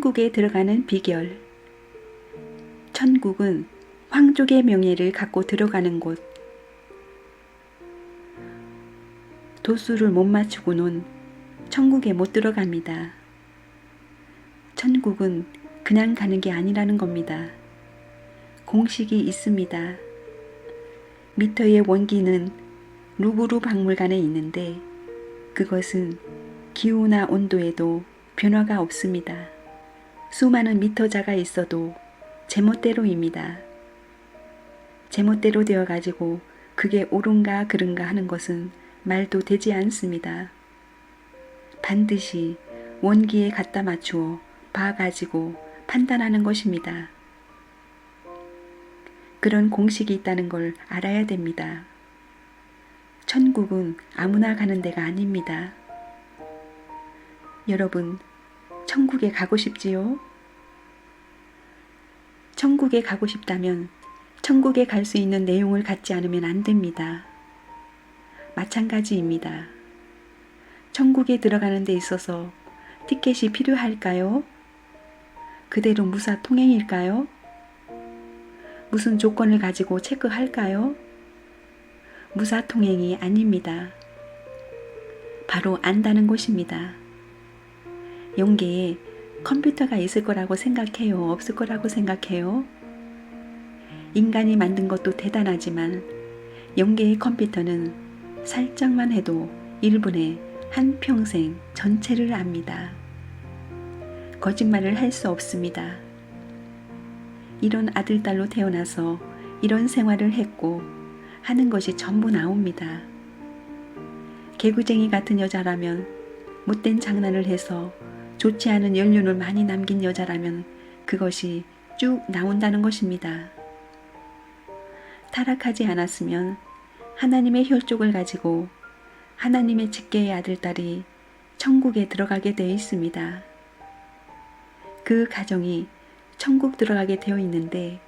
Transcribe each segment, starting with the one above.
천국에 들어가는 비결. 천국은 황족의 명예를 갖고 들어가는 곳. 도수를 못 맞추고는 천국에 못 들어갑니다. 천국은 그냥 가는 게 아니라는 겁니다. 공식이 있습니다. 미터의 원기는 루브르 박물관에 있는데 그것은 기후나 온도에도 변화가 없습니다. 수많은 미터자가 있어도 제멋대로입니다. 제멋대로 되어가지고 그게 옳은가 그른가 하는 것은 말도 되지 않습니다. 반드시 원기에 갖다 맞추어 봐가지고 판단하는 것입니다. 그런 공식이 있다는 걸 알아야 됩니다. 천국은 아무나 가는 데가 아닙니다. 여러분, 천국에 가고 싶지요? 천국에 가고 싶다면 천국에 갈 수 있는 내용을 갖지 않으면 안 됩니다. 마찬가지입니다. 천국에 들어가는 데 있어서 티켓이 필요할까요? 그대로 무사 통행일까요? 무슨 조건을 가지고 체크할까요? 무사 통행이 아닙니다. 바로 안다는 것입니다. 영계에 컴퓨터가 있을 거라고 생각해요? 없을 거라고 생각해요? 인간이 만든 것도 대단하지만 영계의 컴퓨터는 살짝만 해도 1분에 한평생 전체를 압니다. 거짓말을 할 수 없습니다. 이런 아들, 딸로 태어나서 이런 생활을 했고 하는 것이 전부 나옵니다. 개구쟁이 같은 여자라면, 못된 장난을 해서 좋지 않은 연륜을 많이 남긴 여자라면 그것이 쭉 나온다는 것입니다. 타락하지 않았으면 하나님의 혈족을 가지고 하나님의 직계의 아들, 딸이 천국에 들어가게 되어 있습니다. 그 가정이 천국 들어가게 되어 있는데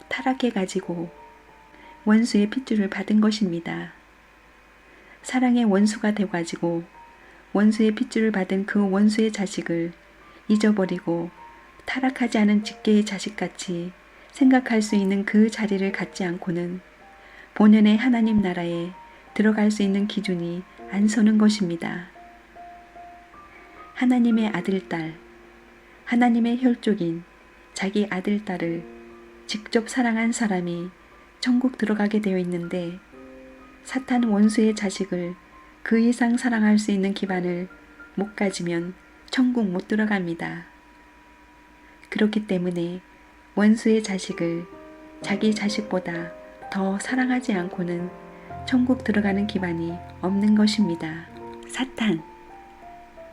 타락해가지고 원수의 핏줄을 받은 것입니다. 사랑의 원수가 되어가지고 원수의 핏줄을 받은 그 원수의 자식을 잊어버리고 타락하지 않은 직계의 자식같이 생각할 수 있는 그 자리를 갖지 않고는 본연의 하나님 나라에 들어갈 수 있는 기준이 안 서는 것입니다. 하나님의 아들, 딸, 하나님의 혈족인 자기 아들, 딸을 직접 사랑한 사람이 천국 들어가게 되어 있는데 사탄 원수의 자식을 그 이상 사랑할 수 있는 기반을 못 가지면 천국 못 들어갑니다. 그렇기 때문에 원수의 자식을 자기 자식보다 더 사랑하지 않고는 천국 들어가는 기반이 없는 것입니다. 사탄,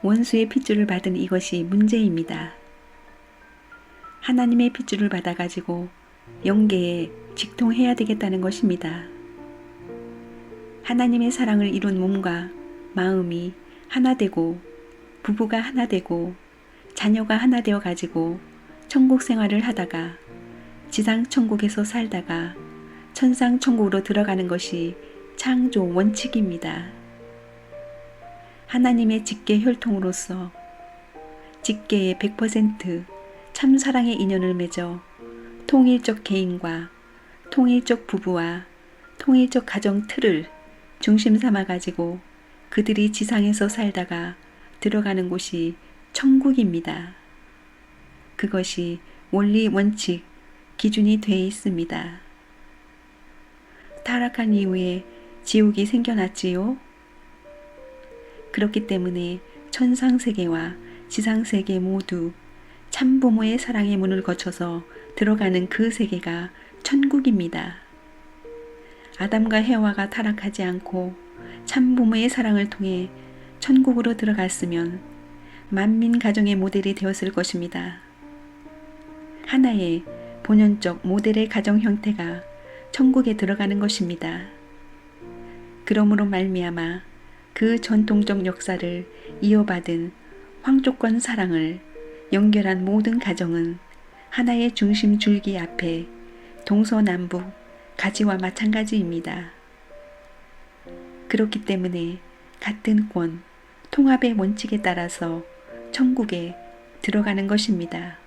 원수의 핏줄을 받은 이것이 문제입니다. 하나님의 핏줄을 받아가지고 영계에 직통해야 되겠다는 것입니다. 하나님의 사랑을 이룬 몸과 마음이 하나 되고 부부가 하나 되고 자녀가 하나 되어 가지고 천국 생활을 하다가 지상 천국에서 살다가 천상 천국으로 들어가는 것이 창조 원칙입니다. 하나님의 직계 혈통으로서 직계의 100% 참사랑의 인연을 맺어 통일적 개인과 통일적 부부와 통일적 가정 틀을 중심 삼아 가지고 그들이 지상에서 살다가 들어가는 곳이 천국입니다. 그것이 원리 원칙 기준이 되어 있습니다. 타락한 이후에 지옥이 생겨났지요. 그렇기 때문에 천상세계와 지상세계 모두 참부모의 사랑의 문을 거쳐서 들어가는 그 세계가 천국입니다. 아담과 해와가 타락하지 않고 참부모의 사랑을 통해 천국으로 들어갔으면 만민 가정의 모델이 되었을 것입니다. 하나의 본연적 모델의 가정 형태가 천국에 들어가는 것입니다. 그러므로 말미암아 그 전통적 역사를 이어받은 황족권 사랑을 연결한 모든 가정은 하나의 중심 줄기 앞에 동서남북 가지와 마찬가지입니다. 그렇기 때문에 같은 권, 통합의 원칙에 따라서 천국에 들어가는 것입니다.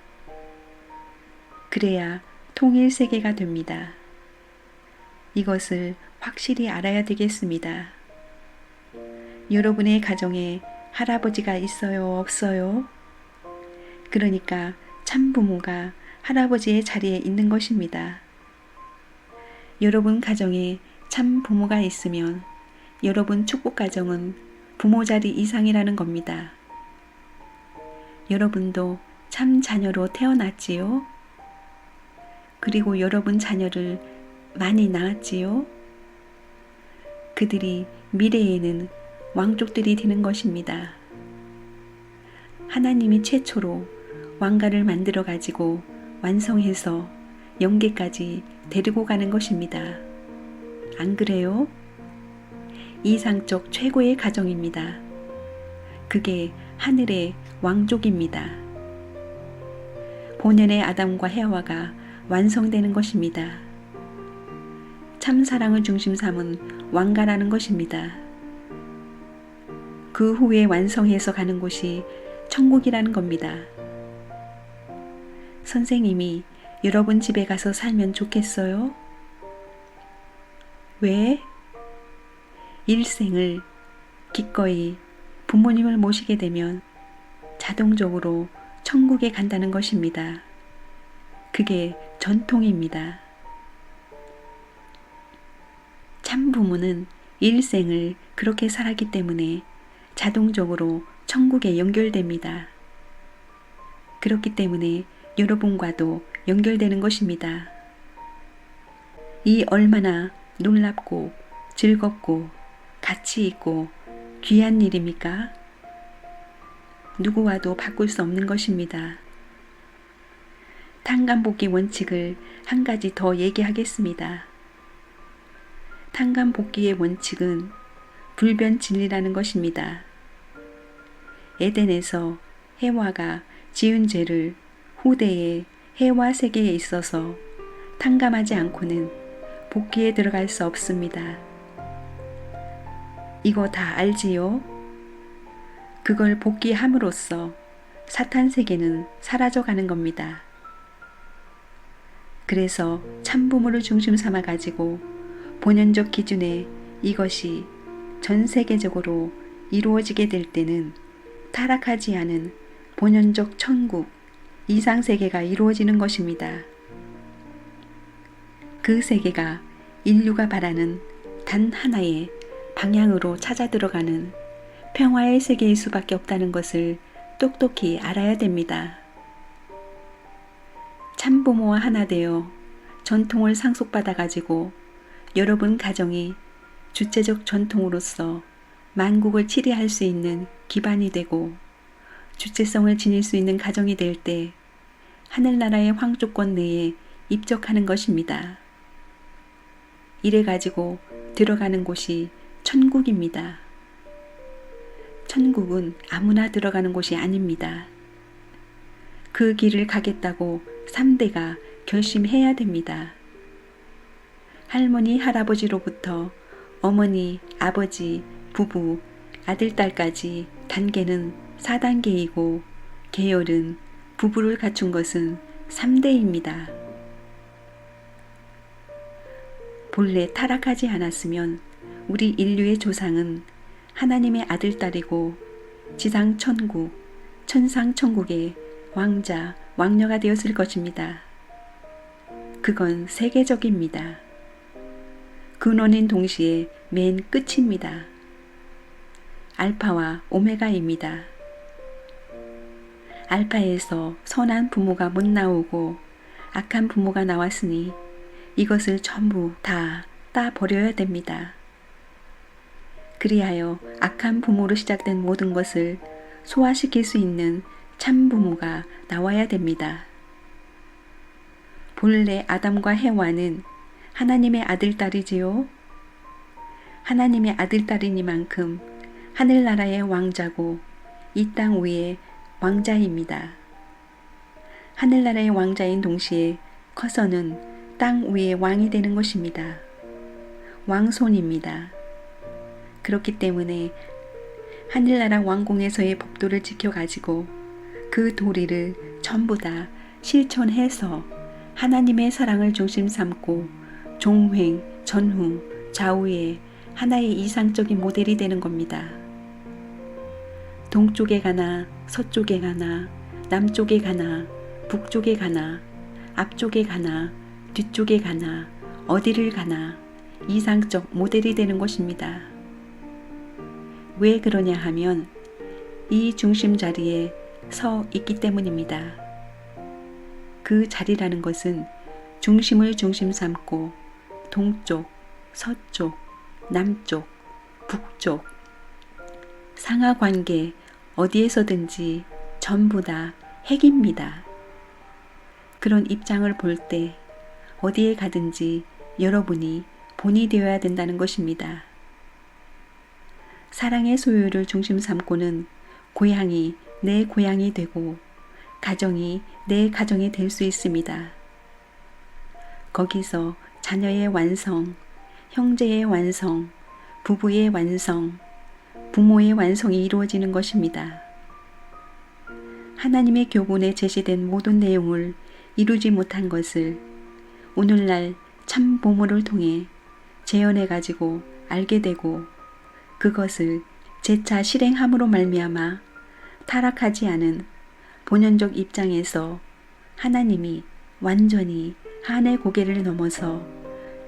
그래야 통일 세계가 됩니다. 이것을 확실히 알아야 되겠습니다. 여러분의 가정에 할아버지가 있어요, 없어요? 그러니까 참부모가 할아버지의 자리에 있는 것입니다. 여러분 가정에 참부모가 있으면 여러분 축복가정은 부모 자리 이상이라는 겁니다. 여러분도 참 자녀로 태어났지요? 그리고 여러분 자녀를 많이 낳았지요? 그들이 미래에는 왕족들이 되는 것입니다. 하나님이 최초로 왕가를 만들어 가지고 완성해서 영계까지 데리고 가는 것입니다. 안 그래요? 이상적 최고의 가정입니다. 그게 하늘의 왕족입니다. 본연의 아담과 해와가 완성되는 것입니다. 참 사랑을 중심 삼은 왕가라는 것입니다. 그 후에 완성해서 가는 곳이 천국이라는 겁니다. 선생님이 여러분 집에 가서 살면 좋겠어요? 왜? 일생을 기꺼이 부모님을 모시게 되면 자동적으로 천국에 간다는 것입니다. 그게 전통입니다. 참부모는 일생을 그렇게 살았기 때문에 자동적으로 천국에 연결됩니다. 그렇기 때문에 여러분과도 연결되는 것입니다. 이 얼마나 놀랍고 즐겁고 가치 있고 귀한 일입니까? 누구와도 바꿀 수 없는 것입니다. 탕감복귀 원칙을 한 가지 더 얘기하겠습니다. 탕감복귀의 원칙은 불변진리라는 것입니다. 에덴에서 해와가 지은 죄를 후대의 해와 세계에 있어서 탕감하지 않고는 복귀에 들어갈 수 없습니다. 이거 다 알지요? 그걸 복귀함으로써 사탄 세계는 사라져가는 겁니다. 그래서 참부모를 중심 삼아 가지고 본연적 기준에 이것이 전 세계적으로 이루어지게 될 때는 타락하지 않은 본연적 천국, 이상세계가 이루어지는 것입니다. 그 세계가 인류가 바라는 단 하나의 방향으로 찾아 들어가는 평화의 세계일 수밖에 없다는 것을 똑똑히 알아야 됩니다. 참부모와 하나 되어 전통을 상속받아 가지고 여러분 가정이 주체적 전통으로서 만국을 치리할 수 있는 기반이 되고 주체성을 지닐 수 있는 가정이 될 때 하늘나라의 황족권 내에 입적하는 것입니다. 이래 가지고 들어가는 곳이 천국입니다. 천국은 아무나 들어가는 곳이 아닙니다. 그 길을 가겠다고 3대가 결심해야 됩니다. 할머니, 할아버지로부터 어머니, 아버지, 부부, 아들, 딸까지 단계는 4단계이고 계열은 부부를 갖춘 것은 3대입니다. 본래 타락하지 않았으면 우리 인류의 조상은 하나님의 아들, 딸이고 지상 천국, 천상 천국의 왕자, 왕녀가 되었을 것입니다. 그건 세계적입니다. 근원인 동시에 맨 끝입니다. 알파와 오메가입니다. 알파에서 선한 부모가 못 나오고 악한 부모가 나왔으니 이것을 전부 다 따버려야 됩니다. 그리하여 악한 부모로 시작된 모든 것을 소화시킬 수 있는 참 부모가 나와야 됩니다. 본래 아담과 해와는 하나님의 아들, 딸이지요. 하나님의 아들, 딸이니만큼 하늘나라의 왕자고 이 땅 위의 왕자입니다. 하늘나라의 왕자인 동시에 커서는 땅 위의 왕이 되는 것입니다. 왕손입니다. 그렇기 때문에 하늘나라 왕궁에서의 법도를 지켜가지고 그 도리를 전부 다 실천해서 하나님의 사랑을 중심 삼고 종횡, 전후, 좌우의 하나의 이상적인 모델이 되는 겁니다. 동쪽에 가나 서쪽에 가나 남쪽에 가나 북쪽에 가나 앞쪽에 가나 뒤쪽에 가나 어디를 가나 이상적 모델이 되는 것입니다. 왜 그러냐 하면 이 중심 자리에 서 있기 때문입니다. 그 자리라는 것은 중심을 중심 삼고 동쪽, 서쪽, 남쪽, 북쪽, 상하관계 어디에서든지 전부 다 핵입니다. 그런 입장을 볼 때 어디에 가든지 여러분이 본이 되어야 된다는 것입니다. 사랑의 소유를 중심 삼고는 고향이 내 고향이 되고 가정이 내 가정이 될 수 있습니다. 거기서 자녀의 완성, 형제의 완성, 부부의 완성, 부모의 완성이 이루어지는 것입니다. 하나님의 교훈에 제시된 모든 내용을 이루지 못한 것을 오늘날 참 부모를 통해 재현해 가지고 알게 되고 그것을 재차 실행함으로 말미암아 타락하지 않은 본연적 입장에서 하나님이 완전히 한의 고개를 넘어서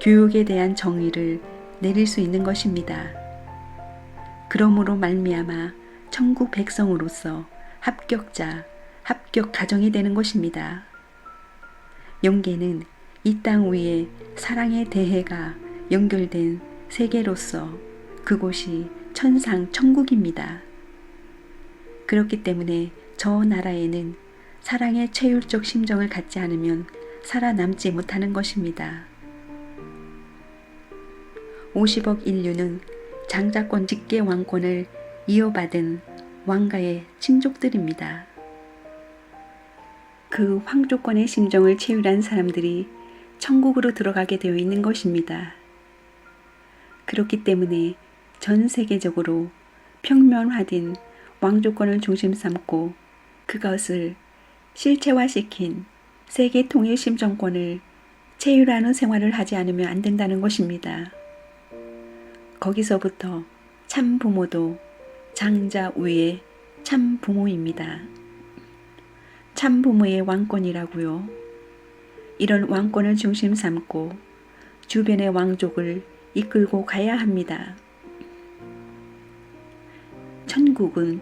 교육에 대한 정의를 내릴 수 있는 것입니다. 그러므로 말미암아 천국 백성으로서 합격자, 합격 가정이 되는 것입니다. 영계는 이 땅 위에 사랑의 대해가 연결된 세계로서 그곳이 천상 천국입니다. 그렇기 때문에 저 나라에는 사랑의 체율적 심정을 갖지 않으면 살아남지 못하는 것입니다. 50억 인류는 장자권 직계 왕권을 이어받은 왕가의 친족들입니다. 그 황조권의 심정을 체휼한 사람들이 천국으로 들어가게 되어 있는 것입니다. 그렇기 때문에 전 세계적으로 평면화된 왕조권을 중심 삼고 그것을 실체화시킨 세계 통일 심정권을 체휼하는 생활을 하지 않으면 안 된다는 것입니다. 거기서부터 참 부모도 장자 위에 참 부모입니다. 참 부모의 왕권이라고요. 이런 왕권을 중심 삼고 주변의 왕족을 이끌고 가야 합니다. 천국은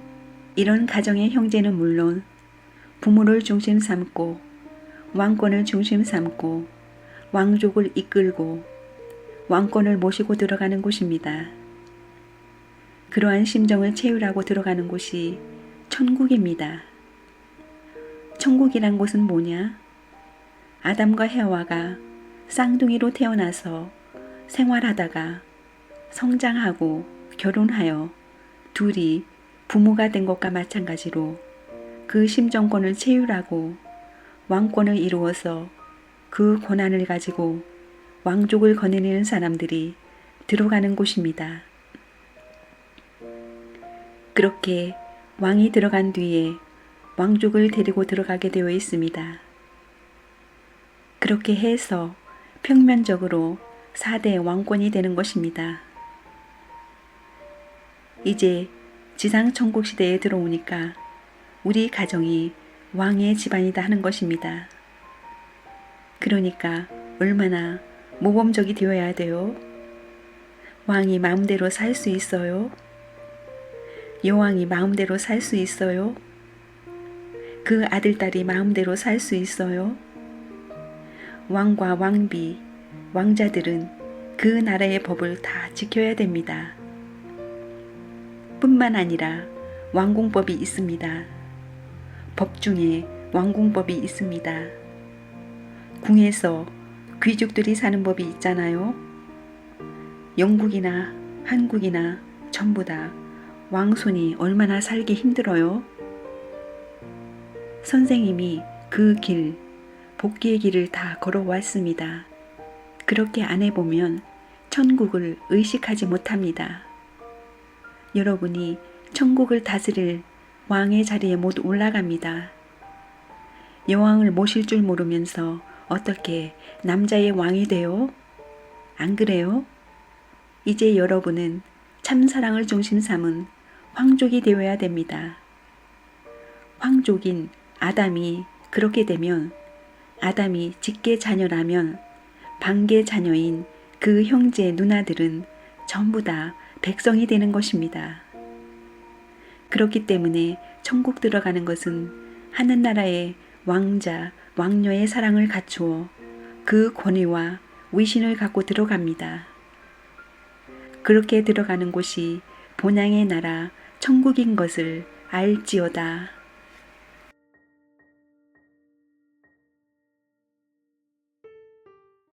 이런 가정의 형제는 물론 부모를 중심 삼고 왕권을 중심 삼고 왕족을 이끌고 왕권을 모시고 들어가는 곳입니다. 그러한 심정을 체휼하고 들어가는 곳이 천국입니다. 천국이란 곳은 뭐냐? 아담과 해와가 쌍둥이로 태어나서 생활하다가 성장하고 결혼하여 둘이 부모가 된 것과 마찬가지로 그 심정권을 체휼하고 왕권을 이루어서 그 권한을 가지고 왕족을 거느리는 사람들이 들어가는 곳입니다. 그렇게 왕이 들어간 뒤에 왕족을 데리고 들어가게 되어 있습니다. 그렇게 해서 평면적으로 4대 왕권이 되는 것입니다. 이제 지상천국 시대에 들어오니까 우리 가정이 왕의 집안이다 하는 것입니다. 그러니까 얼마나 모범적이 되어야 돼요? 왕이 마음대로 살 수 있어요? 여왕이 마음대로 살 수 있어요? 그 아들딸이 마음대로 살 수 있어요? 왕과 왕비, 왕자들은 그 나라의 법을 다 지켜야 됩니다. 뿐만 아니라 왕궁법이 있습니다. 법 중에 왕궁법이 있습니다. 궁에서 귀족들이 사는 법이 있잖아요. 영국이나 한국이나 전부 다 왕손이 얼마나 살기 힘들어요. 선생님이 그 길, 복귀의 길을 다 걸어왔습니다. 그렇게 안 해보면 천국을 의식하지 못합니다. 여러분이 천국을 다스릴 왕의 자리에 못 올라갑니다. 여왕을 모실 줄 모르면서 어떻게 남자의 왕이 돼요? 안 그래요? 이제 여러분은 참사랑을 중심 삼은 황족이 되어야 됩니다. 황족인 아담이 그렇게 되면 아담이 직계 자녀라면 반계 자녀인 그 형제 누나들은 전부 다 백성이 되는 것입니다. 그렇기 때문에 천국 들어가는 것은 하늘나라의 왕자, 왕녀의 사랑을 갖추어 그 권위와 위신을 갖고 들어갑니다. 그렇게 들어가는 곳이 본향의 나라 천국인 것을 알지어다.